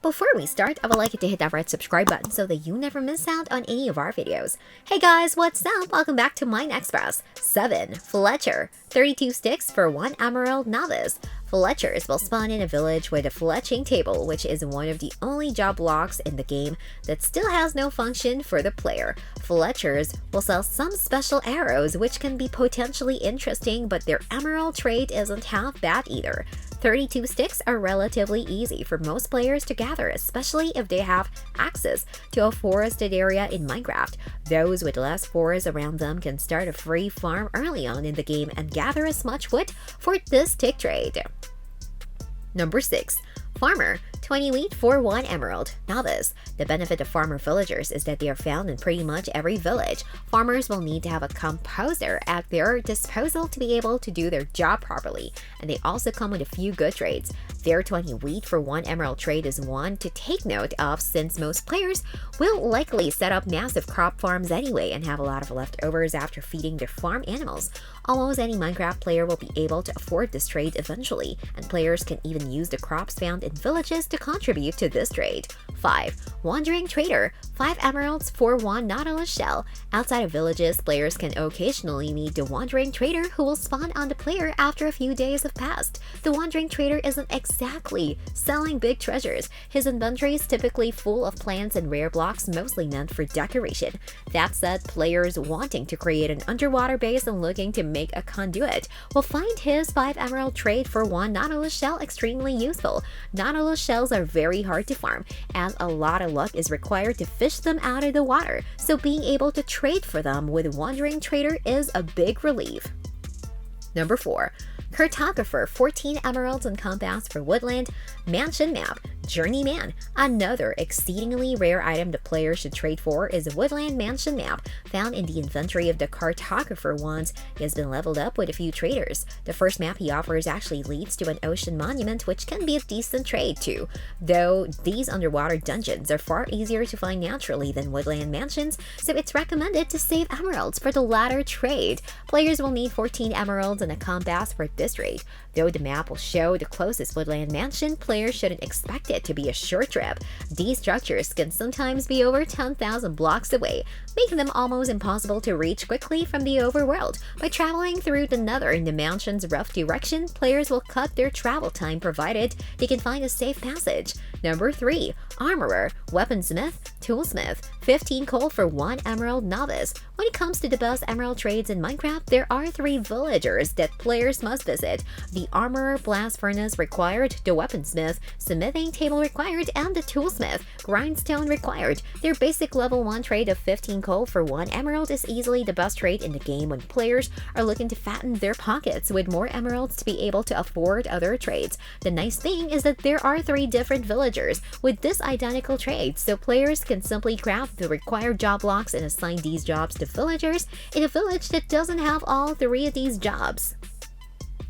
Before we start, I would like you to hit that red subscribe button so that you never miss out on any of our videos. Hey guys, what's up? Welcome back to Mine Express. 7. Fletcher. 32 sticks for 1 Emerald Novice. Fletchers will spawn in a village with a fletching table, which is one of the only job blocks in the game that still has no function for the player. Fletchers will sell some special arrows which can be potentially interesting, but their emerald trade isn't half bad either. 32 sticks are relatively easy for most players to gather, especially if they have access to a forested area in Minecraft. Those with less forest around them can start a free farm early on in the game and gather as much wood for this stick trade. Number 6. Farmer. 20 wheat for 1 emerald. Novice. The benefit of farmer villagers is that they are found in pretty much every village. Farmers will need to have a composer at their disposal to be able to do their job properly, and they also come with a few good trades. Their 20 wheat for 1 emerald trade is one to take note of, since most players will likely set up massive crop farms anyway and have a lot of leftovers after feeding their farm animals. Almost any Minecraft player will be able to afford this trade eventually, and players can even use the crops found in villages to contribute to this trade. 5. Wandering Trader. 5 emeralds for 1 Nautilus shell. Outside of villages, players can occasionally meet the Wandering Trader, who will spawn on the player after a few days have passed. The Wandering Trader isn't exactly selling big treasures. His inventory is typically full of plants and rare blocks, mostly meant for decoration. That said, players wanting to create an underwater base and looking to make a conduit will find his 5 emerald trade for 1 Nautilus shell extremely useful. Nautilus shells are very hard to farm, as a lot of luck is required to fish them out of the water, so being able to trade for them with Wandering Trader is a big relief. Number 4. Cartographer. 14 emeralds and compass for Woodland Mansion map. Journeyman. Another exceedingly rare item the player should trade for is a Woodland Mansion map found in the inventory of the Cartographer once he has been leveled up with a few traders. The first map he offers actually leads to an ocean monument, which can be a decent trade too, though these underwater dungeons are far easier to find naturally than Woodland Mansions, so it's recommended to save emeralds for the latter trade. Players will need 14 emeralds and a compass for this trade. Though the map will show the closest Woodland Mansion, players shouldn't expect it to be a short trip. These structures can sometimes be over 10,000 blocks away, making them almost impossible to reach quickly from the overworld. By traveling through the nether in the mansion's rough direction, players will cut their travel time provided they can find a safe passage. Number 3. Armorer. Weaponsmith. Toolsmith. 15 coal for 1 emerald novice. When it comes to the best emerald trades in Minecraft, there are 3 villagers that players must visit. The Armorer blast furnace required, the Weaponsmith smithing table required, and the Toolsmith grindstone required. Their basic level 1 trade of 15 coal for 1 emerald is easily the best trade in the game when players are looking to fatten their pockets with more emeralds to be able to afford other trades. The nice thing is that there are 3 different villagers with this identical trade, so players can simply craft the required job blocks and assign these jobs to villagers in a village that doesn't have all 3 of these jobs.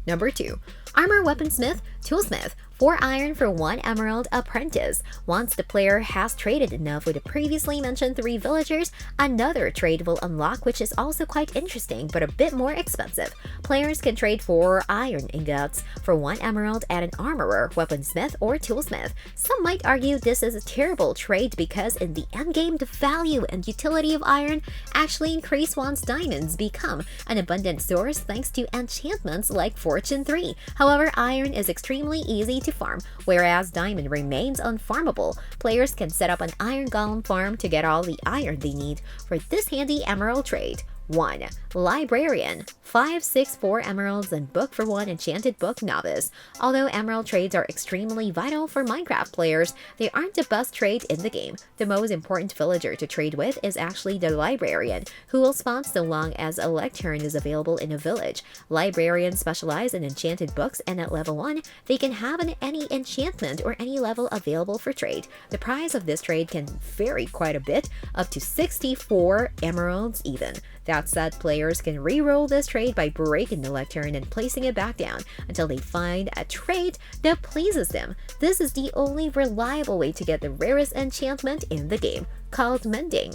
Number 2. Armor Weaponsmith. Toolsmith. 4 iron for 1 emerald apprentice. Once the player has traded enough with the previously mentioned 3 villagers, another trade will unlock, which is also quite interesting but a bit more expensive. Players can trade 4 iron ingots for 1 emerald at an armorer, weaponsmith, or toolsmith. Some might argue this is a terrible trade because in the endgame the value and utility of iron actually increase once diamonds become an abundant source thanks to enchantments like Fortune 3. However, iron is extremely easy to farm, whereas diamond remains unfarmable. Players can set up an iron golem farm to get all the iron they need for this handy emerald trade. 1. Librarian. 5, 6, 4 emeralds and book for 1 enchanted book novice. Although emerald trades are extremely vital for Minecraft players, they aren't the best trade in the game. The most important villager to trade with is actually the librarian, who will spawn so long as a lectern is available in a village. Librarians specialize in enchanted books, and at level 1, they can have any enchantment or any level available for trade. The price of this trade can vary quite a bit, up to 64 emeralds even. That said, players can re-roll this trade by breaking the lectern and placing it back down until they find a trade that pleases them. This is the only reliable way to get the rarest enchantment in the game, called Mending.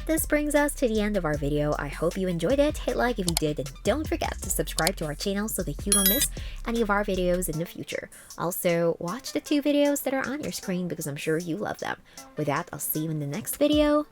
this brings us to the end of our video. I hope you enjoyed it. Hit like if you did, and don't forget to subscribe to our channel so that you don't miss any of our videos in the future. Also, watch the 2 videos that are on your screen because I'm sure you love them. With that, I'll see you in the next video.